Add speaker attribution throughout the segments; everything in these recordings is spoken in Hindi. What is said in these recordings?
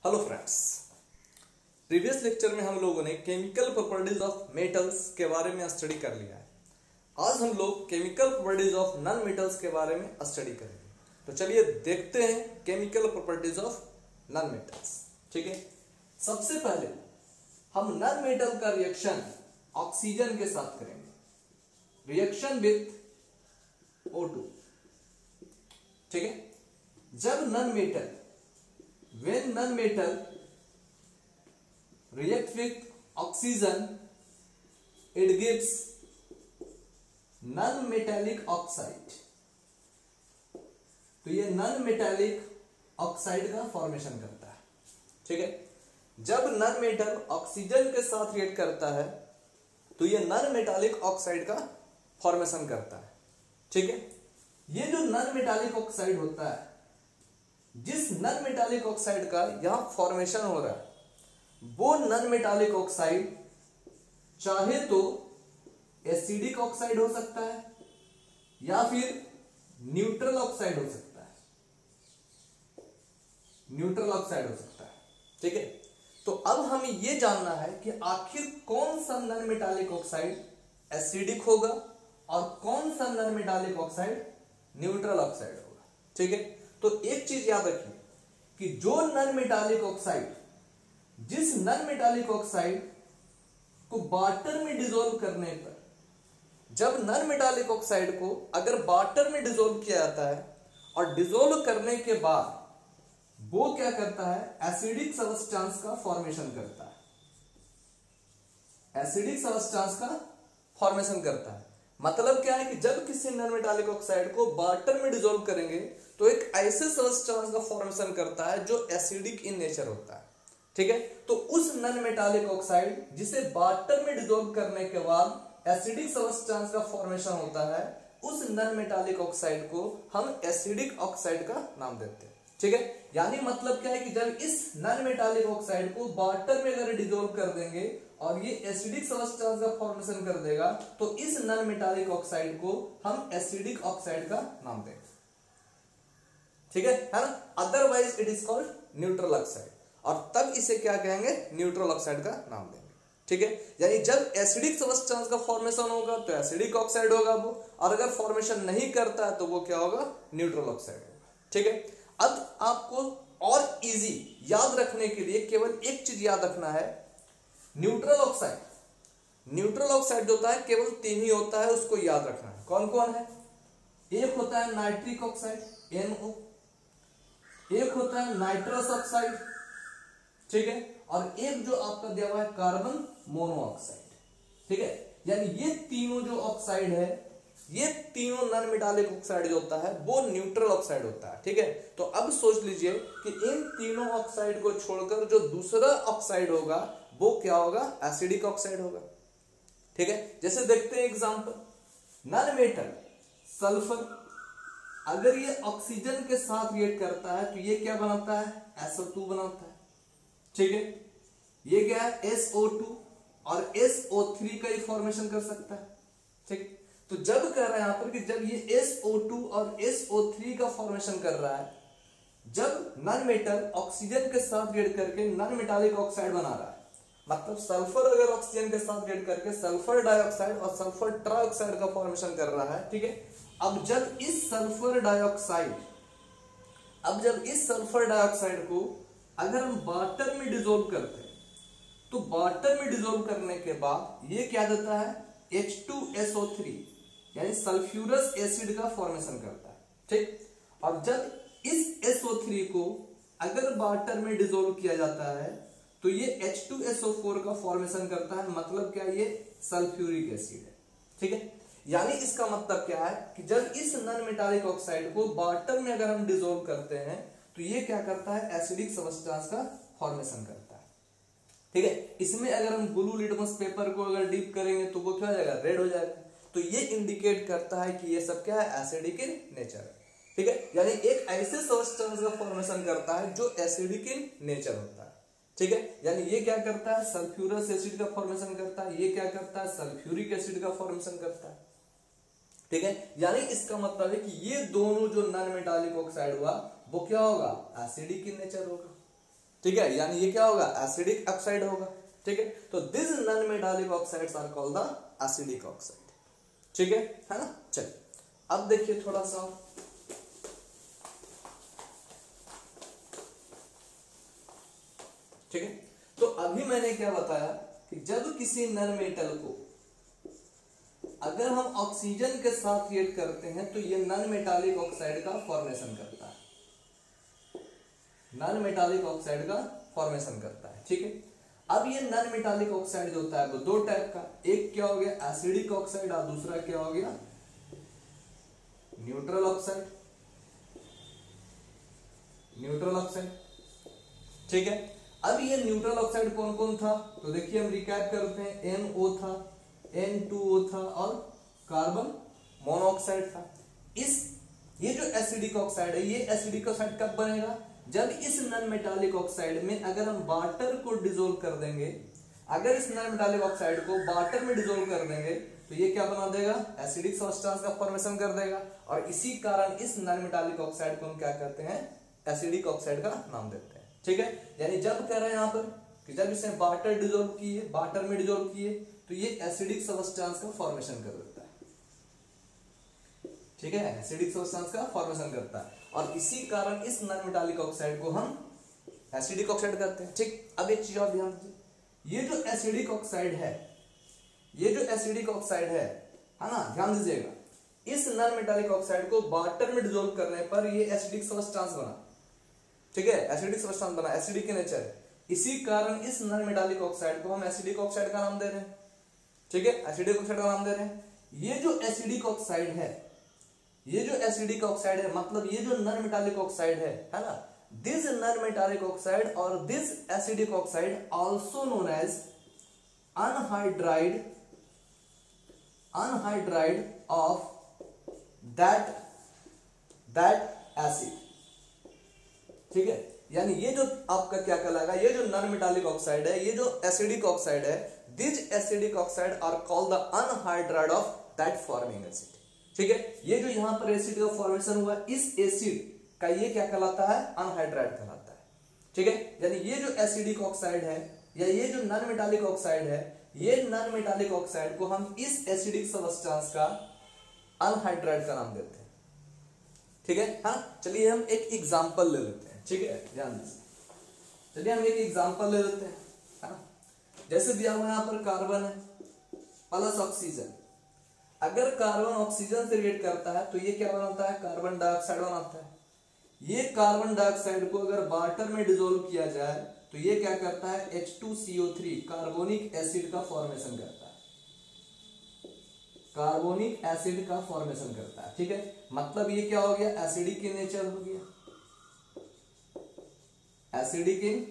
Speaker 1: हेलो फ्रेंड्स, प्रीवियस लेक्चर में हम लोगों ने केमिकल प्रॉपर्टीज ऑफ मेटल्स के बारे में स्टडी कर लिया है। आज हम लोग chemical properties of non metals के बारे में स्टडी करेंगे। तो चलिए देखते हैं chemical properties of non metals. ठीक है, सबसे पहले हम नॉन मेटल का रिएक्शन ऑक्सीजन के साथ करेंगे, रिएक्शन विथ O2। ठीक है, जब non metal when non-metal react with oxygen, it gives non-metallic oxide। तो ये non-metallic ऑक्साइड का फॉर्मेशन करता है। ठीक है, जब नॉन मेटल ऑक्सीजन के साथ रिएक्ट करता है तो ये नॉन मेटालिक ऑक्साइड का फॉर्मेशन करता है। ठीक है, ये जो नॉन मेटालिक ऑक्साइड होता है, जिस नॉन मेटालिक ऑक्साइड का यहां फॉर्मेशन हो रहा है, वो नॉन मेटालिक ऑक्साइड चाहे तो एसिडिक ऑक्साइड हो सकता है या फिर न्यूट्रल ऑक्साइड हो सकता है। न्यूट्रल ऑक्साइड हो सकता है। ठीक है, तो अब हमें यह जानना है कि आखिर कौन सा नॉन मेटालिक ऑक्साइड एसिडिक होगा और कौन सा non metallic oxide neutral oxide होगा। ठीक है, तो एक चीज याद रखिए कि जो नॉन मेटालिक ऑक्साइड, जिस नॉन मेटालिक ऑक्साइड को वाटर में डिसॉल्व करने पर, जब नॉन मेटालिक ऑक्साइड को अगर वाटर में डिसॉल्व किया जाता है और डिसॉल्व करने के बाद वो क्या करता है, एसिडिक सब्सटेंस का फॉर्मेशन करता है। एसिडिक सब्सटेंस का फॉर्मेशन करता है। मतलब क्या है कि जब किसी नॉन मेटालिक ऑक्साइड को वाटर में डिसॉल्व करेंगे तो एक ऐसे सब्सटेंस का फॉर्मेशन करता है जो एसिडिक इन नेचर होता है। ठीक है, तो उस नॉन मेटालिक ऑक्साइड जिसे वाटर में डिसॉल्व करने के बाद एसिडिक सब्सटेंस का फॉर्मेशन होता है, उस नॉन मेटालिक ऑक्साइड को हम एसिडिक ऑक्साइड का नाम देते हैं। ठीक है, यानी मतलब क्या है कि जब इस नॉन मेटालिक ऑक्साइड को वाटर में अगर डिसॉल्व कर देंगे और ये एसिडिक सब्सटेंस का फॉर्मेशन कर देगा तो इस नॉन मेटालिक ऑक्साइड को हम एसिडिक ऑक्साइड का नाम देंगे। ठीक है ना, otherwise it is called neutral oxide, और तब इसे क्या कहेंगे, न्यूट्रल ऑक्साइड का नाम देंगे। ठीक है, यानी जब एसिडिक सब्सटेंस का फॉर्मेशन होगा तो एसिडिक ऑक्साइड होगा वो, और अगर फॉर्मेशन नहीं करता है तो वो क्या होगा, न्यूट्रल ऑक्साइड होगा। ठीक है, अब आपको और इजी याद रखने के लिए केवल एक चीज याद रखना है, न्यूट्रल ऑक्साइड। न्यूट्रल ऑक्साइड जो होता है केवल 3 ही होता है, उसको याद रखना है। कौन कौन है? एक होता है नाइट्रिक ऑक्साइड NO, एक होता है नाइट्रस ऑक्साइड, ठीक है, और एक जो आपका दिया हुआ है कार्बन मोनोऑक्साइड। ठीक है, यानी ये तीनों जो ऑक्साइड है, ये तीनों नॉन मेटालिक ऑक्साइड जो होता है वो न्यूट्रल ऑक्साइड होता है। ठीक है, तो अब सोच लीजिए कि इन तीनों ऑक्साइड को छोड़कर जो दूसरा ऑक्साइड होगा वो क्या होगा, एसिडिक ऑक्साइड होगा। ठीक है, जैसे देखते हैं एग्जांपल, नॉन मेटल सल्फर अगर ये ऑक्सीजन के साथ रिएक्ट करता है तो ये क्या बनाता है, SO2 बनाता है। ठीक है, ये क्या है, SO2 और SO3 का ही फॉर्मेशन कर सकता है। ठीक, तो जब कह रहा है यहां पर कि जब ये SO2 और SO3 का फॉर्मेशन कर रहा है, जब नॉन मेटल ऑक्सीजन के साथ रिएक्ट करके नॉन मेटालिक ऑक्साइड बना रहा है, मतलब सल्फर अगर ऑक्सीजन के साथ रिएक्ट करके सल्फर डाइऑक्साइड और सल्फर ट्राइऑक्साइड का फॉर्मेशन कर रहा है। ठीक है, अब जब इस सल्फर डाइऑक्साइड को अगर हम वाटर में डिसॉल्व करते हैं तो वाटर में डिसॉल्व करने के बाद ये क्या देता है, H2SO3 यानी सल्फ्यूरस एसिड का फॉर्मेशन करता है। ठीक, और जब इस SO3 को अगर वाटर में डिसॉल्व किया जाता है तो ये H2SO4 का फॉर्मेशन करता है। मतलब क्या, ये सल्फ्यूरिक एसिड है। ठीक है, यानी इसका मतलब क्या है कि जब इस नॉन मेटालिक ऑक्साइड को वाटर में अगर हम डिसॉल्व करते हैं तो ये क्या करता है, एसिडिक सब्सटेंस का फॉर्मेशन करता है। ठीक है, इसमें अगर हम ब्लू लिटमस पेपर को अगर डीप करेंगे तो वो क्या हो जाएगा, रेड हो जाएगा। तो ये इंडिकेट करता है कि ये सब क्या है, एसिडिक इन नेचर है। ठीक है, यानी एक ऐसे सब्सटेंस का फॉर्मेशन करता है जो एसिडिक इन नेचर होता है। ठीक है, यानी ये क्या करता है, सल्फ्यूरस एसिड का फॉर्मेशन करता है, ये क्या करता है, सल्फ्यूरिक एसिड का फॉर्मेशन करता है। ठीक है, यानी इसका मतलब है कि ये दोनों जो नॉन मेटालिक ऑक्साइड हुआ वो क्या होगा, एसिडिक इन नेचर होगा। ठीक है, यानी ये क्या होगा, एसिडिक ऑक्साइड होगा। ठीक है, तो this non metallic oxides are called the acidic oxide. ठीक है ना। चलिए अब देखिए थोड़ा सा, ठीक है, तो अभी मैंने क्या बताया कि जब किसी नॉन मेटल को अगर हम ऑक्सीजन के साथ रिएक्ट करते हैं तो ये नॉन मेटालिक ऑक्साइड का फॉर्मेशन करता है, नॉन मेटालिक ऑक्साइड का फॉर्मेशन करता है। ठीक है, अब ये नॉन मेटालिक ऑक्साइड जो होता है वो दो टाइप का, एक क्या हो गया एसिडिक ऑक्साइड और दूसरा क्या हो गया न्यूट्रल ऑक्साइड, न्यूट्रल ऑक्साइड। ठीक है, अब ये न्यूट्रल ऑक्साइड कौन कौन था, तो देखिए हम रिकैप करते हैं, NO था, N2O था और कार्बन मोनोऑक्साइड था। ये जो एसिडिक ऑक्साइड है, ये एसिडिक ऑक्साइड कब बनेगा, जब इस नॉन मेटालिक ऑक्साइड में अगर हम वाटर को डिसोल्व कर देंगे, अगर इस नॉन मेटालिक ऑक्साइड को वाटर में डिसोल्व कर देंगे तो ये क्या बना देगा, एसिडिक सब्सटेंस का फॉर्मेशन कर देगा, और इसी कारण इस नॉन मेटालिक ऑक्साइड को हम क्या कहते हैं, एसिडिक ऑक्साइड का नाम देते हैं। ठीक है, यानी जब कह रहे हैं यहां पर कि जब इसे वाटर डिसोल्व किए, वाटर में डिसोल्व किए तो ये एसिडिक सब्सटेंस का फॉर्मेशन कर देता है। ठीक है, एसिडिक सब्सटेंस का फॉर्मेशन करता है, और इसी कारण इस नॉन मेटालिक ऑक्साइड को हम एसिडिक ऑक्साइड कहते हैं। ठीक, अब एक चीज और ध्यान दीजिए, ये जो एसिडिक ऑक्साइड है, ये जो एसिडिक ऑक्साइड है ना, ध्यान दीजिएगा, इस नॉन मेटालिक ऑक्साइड को वाटर में डिसोल्व करने पर ये एसिडिक सब्सटेंस बना। ठीक है, एसिडिक सब्सटेंस बना, एसिडिक के नेचर है, इसी कारण इस नॉन मेटालिक ऑक्साइड को हम एसिडिक ऑक्साइड का नाम दे रहे हैं। ठीक है, एसिडिक ऑक्साइड का नाम दे रहे हैं। ये जो एसिडिक ऑक्साइड है, ये जो एसिडिक ऑक्साइड है, मतलब ये जो नॉन मेटालिक ऑक्साइड है ना, दिस नॉन मेटालिक ऑक्साइड और this acidic oxide also known as anhydride of that acid. ठीक है, यानी ये जो आपका क्या कहलाएगा, ये जो नॉन मेटालिक ऑक्साइड है, ये जो एसिडिक ऑक्साइड है, this acidic oxide are called the anhydride of that forming acid. ठीक है, ये जो यहां पर एसिड का फॉर्मेशन हुआ, इस एसिड का ये क्या कहलाता है, अनहाइड्राइड कहलाता है। ठीक है, यानी ये जो एसिडिक ऑक्साइड है या ये जो नॉन मेटालिक ऑक्साइड है, ये नॉन मेटालिक ऑक्साइड को हम इस एसिडिक सब्सटेंस का अनहाइड्राइड का नाम देते हैं। ठीक है, हाँ, चलिए हम एक एग्जांपल ले लेते हैं। ठीक है, ध्यान दीजिए, चलिए हम एक एग्जांपल ले लेते हैं, है ना। जैसे दिया हुआ यहां पर कार्बन है प्लस ऑक्सीजन, अगर कार्बन ऑक्सीजन से रिएक्ट करता है तो ये क्या बनाता है, कार्बन डाइऑक्साइड बनाता है। ये कार्बन डाइऑक्साइड को अगर वाटर में डिसोल्व किया जाए तो ये क्या करता है, H2CO3 कार्बोनिक एसिड का फॉर्मेशन करता है, कार्बोनिक एसिड का फॉर्मेशन करता है। ठीक है, मतलब ये क्या हो गया, एसिडिक इन नेचर हो गया, एसिडिक इन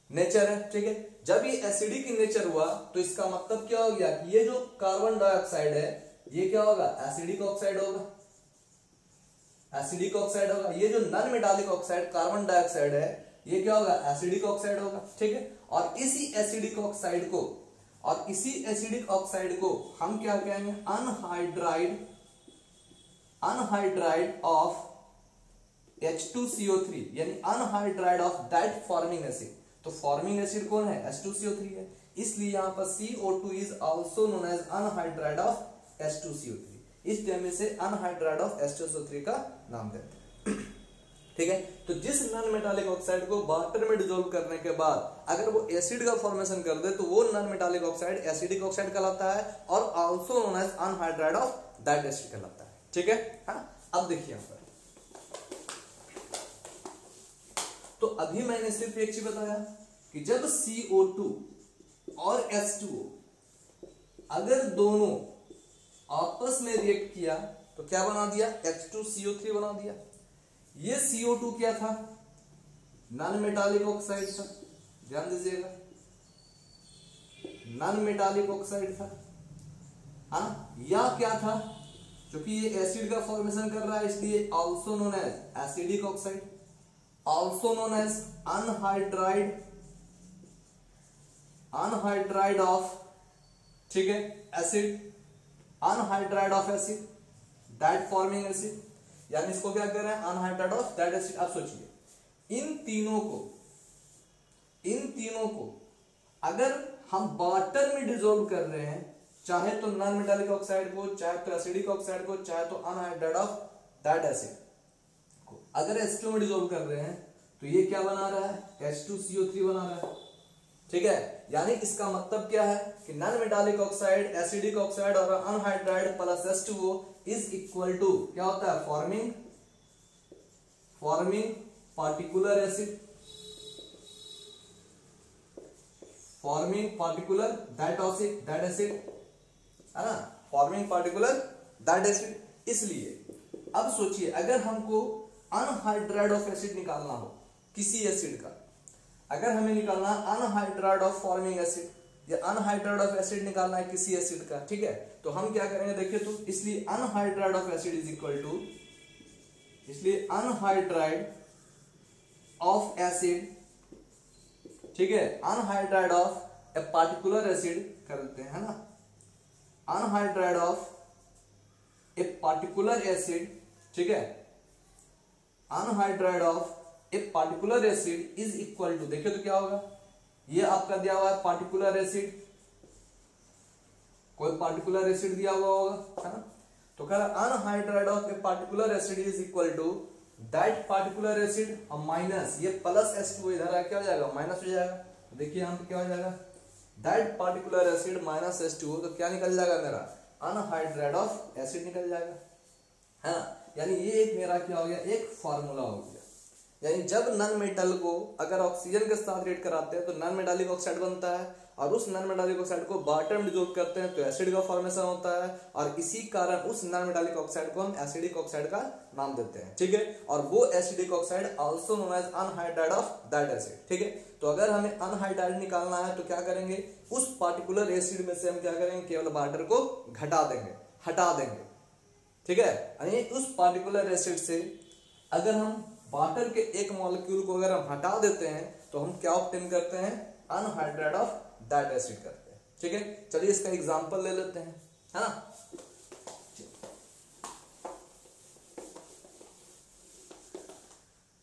Speaker 1: नेचर है। ठीक है, जब ये एसिडिक इन नेचर हुआ तो इसका मतलब क्या हो गया कि ये जो कार्बन डाइऑक्साइड है ये क्या होगा, एसिडिक ऑक्साइड होगा, एसिडिक ऑक्साइड होगा। ये जो non metallic oxide carbon dioxide है ये क्या होगा, एसिडिक ऑक्साइड होगा। ठीक है, और इसी एसिडिक ऑक्साइड को हम क्या कहेंगे, अनहाइड्राइड ऑफ H2CO3, यानी anhydride of that forming acid. तो फॉर्मिंग एसिड कौन है, H2CO3 है, इसलिए यहां पर CO2 is also known as anhydride of H2CO3। इस में से अनहाइड्राइड ऑफ H2CO3 का नाम देते हैं। ठीक है, तो जिस नॉन मेटालिक ऑक्साइड को वाटर में डिसोल्व करने के बाद अगर वो एसिड का फॉर्मेशन कर दे तो वो non metallic oxide acidic oxide कहलाता है, और also known as anhydride of that acid कहलाता है। ठीक है, हाँ, अब देखिए यहां पर, तो अभी मैंने सिर्फ एक चीज बताया कि जब CO2 और H2O अगर दोनों आपस में रिएक्ट किया तो क्या बना दिया, H2CO3 बना दिया। ये CO2 क्या था, नॉन मेटालिक ऑक्साइड था, ध्यान दीजिएगा, नॉन मेटालिक ऑक्साइड था, हाँ, या क्या था, क्योंकि ये एसिड का फॉर्मेशन कर रहा है इसलिए also known as acidic oxide, also known as anhydride of, ठीक है, acid, anhydride of acid that forming acid, यानी इसको क्या कर रहे हैं, अनहाइड्राइड ऑफ दैट एसिड। आप सोचिए इन तीनों को अगर हम वाटर में डिसॉल्व कर रहे हैं, चाहे तो नॉन मेटालिक ऑक्साइड को, चाहे तो एसिडिक ऑक्साइड को, चाहे तो अनहाइड्राइड ऑफ दैट एसिड को, अगर H2 में डिसॉल्व कर रहे हैं तो ये क्या बना रहा है, H2CO3 बना रहा है। ठीक है, यानी इसका मतलब क्या है कि non metallic oxide, acidic oxide और anhydride plus H2O is equal to क्या होता है, forming particular acid, forming particular that acid है ना, फॉर्मिंग पार्टिकुलर दैट एसिड। इसलिए अब सोचिए अगर हमको अनहाइड्राइड ऑफ एसिड निकालना हो किसी एसिड का, अगर हमें निकालना है अनहाइड्राइड ऑफ फॉर्मिंग एसिड या अनहाइड्राइड ऑफ एसिड निकालना है किसी एसिड का, ठीक है, तो हम क्या करेंगे देखिए, तो इसलिए anhydride of acid is equal to, इसलिए अनहाइड्राइड ऑफ एसिड, ठीक है, anhydride of a particular acid कर देते हैं, है ना, anhydride of a particular acid, ठीक है, anhydride of a particular acid is equal to, देखिए तो क्या होगा, ये आपका दिया हुआ है पार्टिकुलर एसिड, कोई पार्टिकुलर एसिड दिया हुआ होगा, है ना, तो कह रहा anhydride of a particular acid is equal to that particular acid और माइनस ये प्लस H2O इधर आ क्या हो जाएगा, माइनस हो जाएगा। तो देखिए यहाँ पे क्या हो जाएगा, that particular acid minus H2O, तो क्या निकल जाएगा मेरा, अनहाइड्राइड ऑफ एसिड निकल जाएगा, है ना। यानी ये एक मेरा क्या हो गया, एक फॉर्मूला हो गया। यानी जब नॉन मेटल को अगर ऑक्सीजन के साथ रिएक्ट कराते हैं तो नॉन मेटालिक ऑक्साइड बनता है, और उस नॉन मेटालिक ऑक्साइड को वाटर में डिसॉल्व करते हैं तो एसिड का फॉर्मेशन होता है, और इसी कारण उस नॉन मेटालिक ऑक्साइड को हम एसिडिक ऑक्साइड का नाम देते हैं, ठीक है। और वो acidic oxide also known as anhydride of that acid, ठीक है। तो अगर हमें अनहाइड्राइड निकालना है तो क्या करेंगे, उस पार्टिकुलर एसिड में से हम क्या करेंगे, केवल वाटर को घटा देंगे, हटा देंगे, ठीक है। यानी उस पार्टिकुलर एसिड से अगर हम वाटर के एक मॉलिक्यूल को अगर हम हटा देते हैं तो हम क्या ऑब्टेन करते हैं, अनहाइड्राइड ऑफ दैट एसिड करते हैं, ठीक है। चलिए इसका एग्जांपल ले लेते हैं, है ना।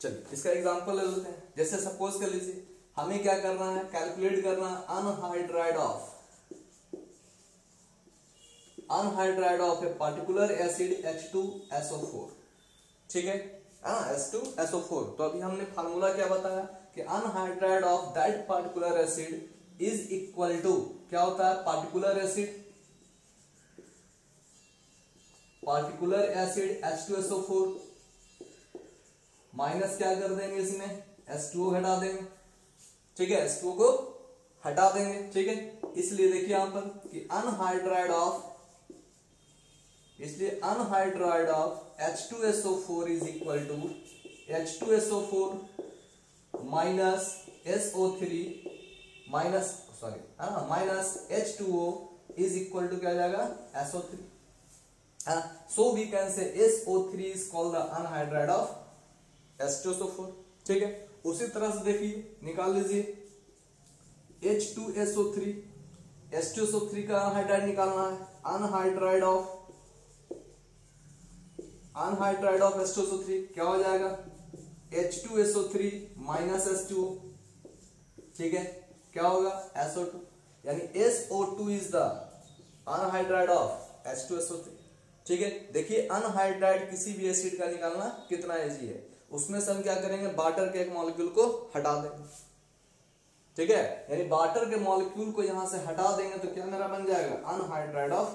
Speaker 1: चलिए इसका एग्जांपल ले लेते हैं। जैसे सपोज कर लीजिए हमें क्या करना है, कैलकुलेट करना है anhydride of a particular acid H2SO4, ठीक है, H2SO4। तो अभी हमने फार्मूला क्या बताया कि anhydride of that particular acid is equal to क्या होता है, पार्टिकुलर एसिड H2SO4 माइनस क्या कर देंगे, इसमें H2O घटा देंगे, ठीक है, H2O को हटा देंगे, ठीक है। इसलिए देखिए यहां पर कि anhydride of H2SO4 is equal to H2SO4 minus SO3 minus H2O is equal to क्या हो जाएगा, SO3, so we can say SO3 is called the anhydride of H2SO4, ठीक है। उसी तरह से देखिए निकाल लीजिए H2SO3, H2SO3 का अनहाइड्राइड निकालना है, अनहाइड्राइड ऑफ H2SO3 क्या हो जाएगा, H2SO3 माइनस H2O, ठीक है, क्या होगा SO2, यानी SO2 is the anhydride of H2SO3, ठीक है। देखिए अनहाइड्राइड किसी भी एसिड का निकालना कितना इजी है, उसमें से हम क्या करेंगे, वाटर के एक मॉलिक्यूल को हटा देंगे, ठीक है, यानी वाटर के मॉलिक्यूल को यहां से हटा देंगे तो क्या मेरा बन जाएगा, अनहाइड्राइड ऑफ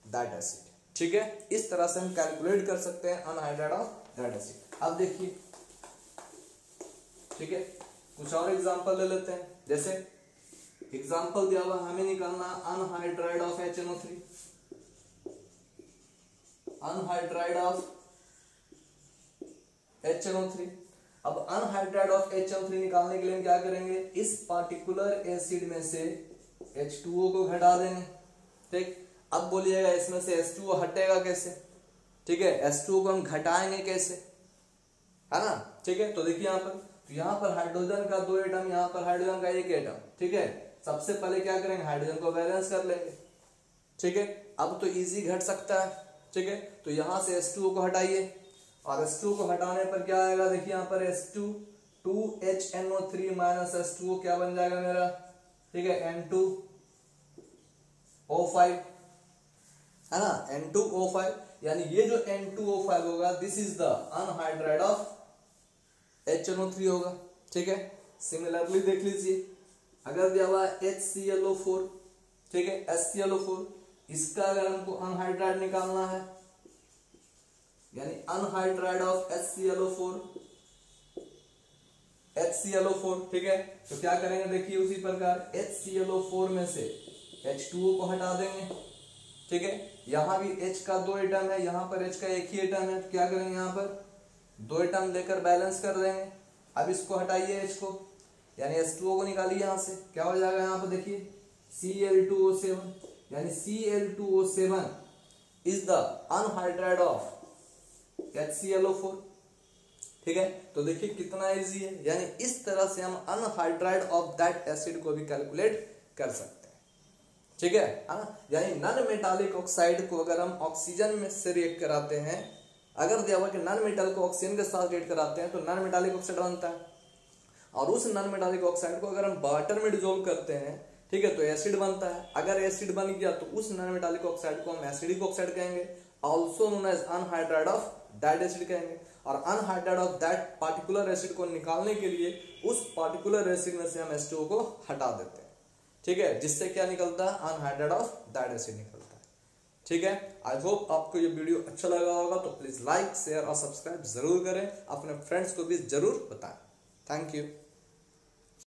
Speaker 1: दैट एसिड, ठीक है। इस तरह से हम कैलकुलेट कर सकते हैं अनहाइड्राइड ऑफ दैट एसिड। अब देखिए, ठीक है, कुछ और एग्जांपल ले लेते हैं। जैसे एग्जांपल दिया हुआ हमें निकालना anhydride of HNO3, anhydride of HNO3। अब अनहाइड्राइड ऑफ HNO3 निकालने के लिए हम क्या करेंगे, इस पार्टिकुलर एसिड में से H2O को घटा देंगे, ठीक। अब बोलिएगा इसमें से H2O हटेगा कैसे, ठीक है, H2O को हम घटाएंगे कैसे, है ना, ठीक है। तो देखिए यहाँ पर हाइड्रोजन का 2 एटम, यहाँ पर हाइड्रोजन का 1 एटम, ठीक है। सबसे पहले क्या करेंगे, हाइड्रोजन को बैलेंस कर लेंगे, ठीक है। अब तो इजी घट सकता है, ठीक है। तो यहां से H2O को हटाइए, और H2O को हटाने पर क्या आएगा, देखिए यहाँ पर H2 2HNO3 माइनस H2O क्या बन जाएगा मेरा, ठीक है, N2O5, है ना, N2O5, यानी ये जो N2O5 होगा this is the anhydride of HNO3 होगा, ठीक है। सिमिलरली देख लीजिए, अगर दिया हुआ HClO4, ठीक है, HClO4, इसका अगर हमको अनहाइड्राइड निकालना है, यानी अनहाइड्राइड ऑफ HClO4, ठीक है, तो क्या करेंगे देखिए, उसी प्रकार HClO4 में से H2O को हटा देंगे, ठीक है। यहां भी H का 2 एटम है, यहां पर H का एक ही एटम है, तो क्या करेंगे, यहां पर 2 एटम लेकर बैलेंस कर देंगे। अब इसको हटाइए H को, यानी H2O को निकालिए यहां से, क्या हो जाएगा यहां पर देखिए Cl2O7, यानी Cl2O7 is the anhydride of HClO4, ठीक है। तो देखिए कितना इजी है, यानी इस तरह से हम अनहाइड्राइड ऑफ दैट एसिड को भी कैलकुलेट कर सकते हैं, ठीक है ना। यानी नॉन मेटालिक ऑक्साइड को अगर हम ऑक्सीजन में से रिएक्ट कराते हैं, अगर दिया हुआ कि नॉन मेटल को ऑक्सीजन के साथ रिएक्ट कराते हैं तो नॉन मेटालिक ऑक्साइड बनता है, और उस नॉन मेटालिक ऑक्साइड को अगर हम वाटर में डिसॉल्व करते हैं, ठीक है, तो एसिड बनता है। अगर एसिड बन गया तो उस नॉन मेटालिक ऑक्साइड को हम एसिडिक ऑक्साइड कहेंगे, also known as anhydride of that acid कहेंगे। और anhydride of that particular acid को निकालने के लिए उस पार्टिकुलर एसिड में से हम H2O को हटा देते हैं, ठीक है, जिससे क्या निकलता है, अनहाइड्राइड ऑफ दैट एसिड निकलता है, ठीक है। आई होप आपको ये वीडियो अच्छा लगा होगा, तो प्लीज लाइक, शेयर और सब्सक्राइब जरूर करें, अपने फ्रेंड्स को भी जरूर बताएं। Thank you.